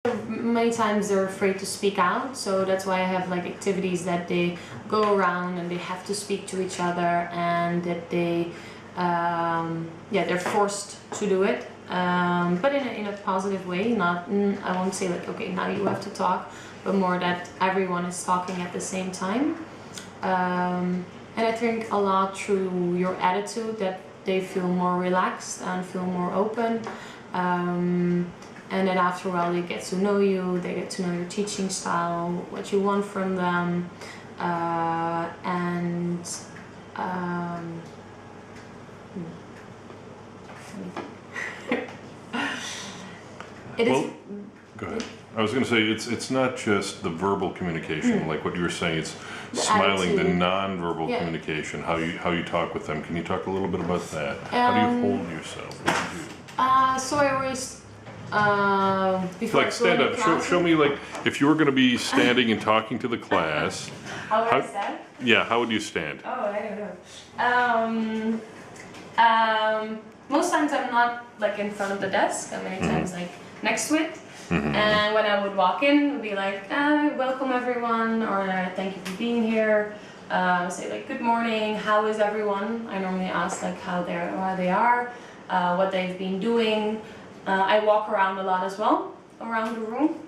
Many times they're afraid to speak out, so that's why I have like activities that they go around and they have to speak to each other, and that they they're forced to do it, but in a positive way. Not I won't say like, okay, now you have to talk, but more that everyone is talking at the same time. And I think a lot through your attitude that they feel more relaxed and feel more open. And then after a while they get to know you, they get to know your teaching style, what you want from them, Go ahead. I was going to say, it's not just the verbal communication, like what you were saying, it's The smiling, the attitude. non-verbal communication, how you talk with them. Can you talk a little bit about that? How do you hold yourself? What do you do? So I always, before Like stand up, show me like, if you were going to be standing and talking to the class, How would how- I stand? yeah, how would you stand? Oh, I don't know. Most times I'm not like in front of the desk. Many times like next to it. And when I would walk in, it would be like, welcome everyone, or thank you for being here. Say like, good morning, how is everyone? I normally ask like how they are, what they've been doing. I walk around a lot as well, around the room.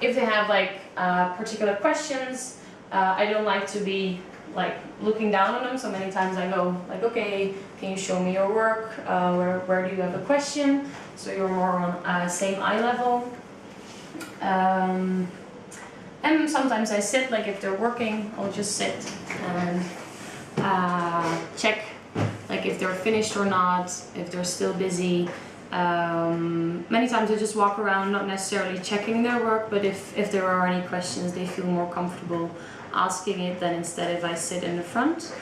If they have like particular questions, I don't like to be like looking down on them, so many times I go like, okay, can you show me your work? Where do you have a question? So you're more on same eye level. And sometimes I sit, like if they're working, I'll just sit and check like if they're finished or not, if they're still busy. Many times I just walk around, not necessarily checking their work, but if there are any questions, they feel more comfortable asking it than instead if I sit in the front.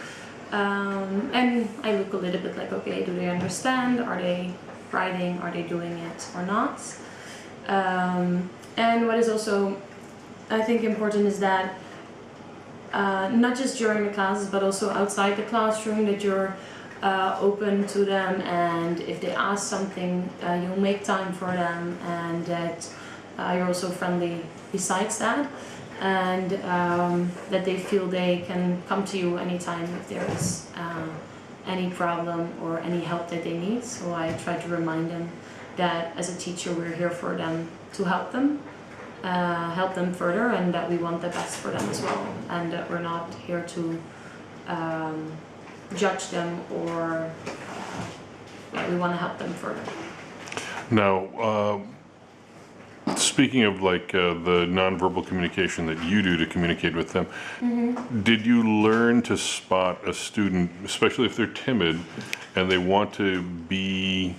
And I look a little bit like, okay, do they understand? Are they writing? Are they doing it or not? And what is also, I think, important is that not just during the classes, but also outside the classroom, that you're open to them, and if they ask something, you'll make time for them, and that you're also friendly besides that, and that they feel they can come to you anytime if there is any problem or any help that they need. So I try to remind them that as a teacher we're here for them to help them further, and that we want the best for them as well, and that we're not here to judge them, or we want to help them further. Now, speaking of like the nonverbal communication that you do to communicate with them, did you learn to spot a student, especially if they're timid and they want to be,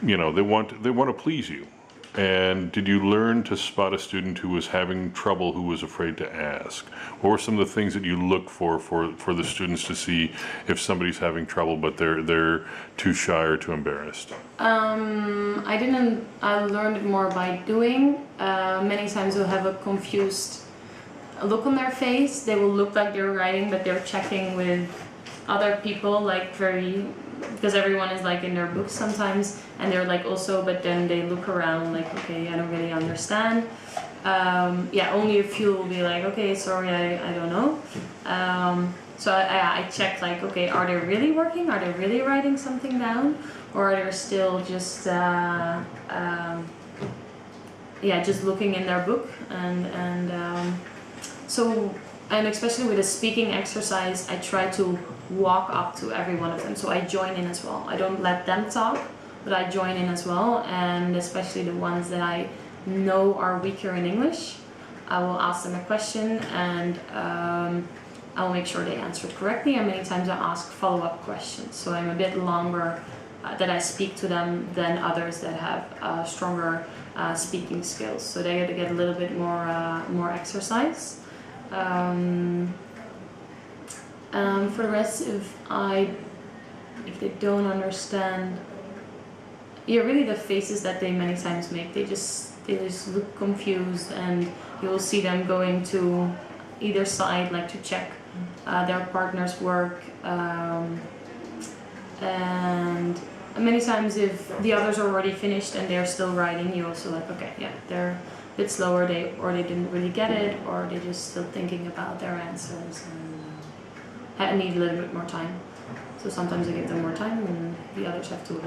they want to please you? And did you learn to spot a student who was having trouble, who was afraid to ask? What were some of the things that you look for the students to see if somebody's having trouble but they're too shy or too embarrassed? I didn't. I learned it more by doing. Many times they'll have a confused look on their face. They will look like they're writing, but they're checking with other people, like because everyone is like in their books sometimes, and they're like also, but then they look around like, okay, I don't really understand. Only a few will be like, okay, sorry, I don't know. So I check like, okay, are they really working? Are they really writing something down? Or are they still just just looking in their book? And especially with a speaking exercise, I try to walk up to every one of them. So I join in as well. I don't let them talk, but I join in as well. And especially the ones that I know are weaker in English, I will ask them a question, and I'll make sure they answer it correctly. And many times I ask follow-up questions. So I'm a bit longer that I speak to them than others that have stronger speaking skills. So they get a little bit more exercise. For the rest, if they don't understand, really the faces that they many times make, they just look confused, and you will see them going to either side, like to check their partner's work, and And many times if the others are already finished and they're still writing, you also like, okay, yeah, they're a bit slower, or they didn't really get it, or they're just still thinking about their answers and need a little bit more time. So sometimes I give them more time and the others have to wait.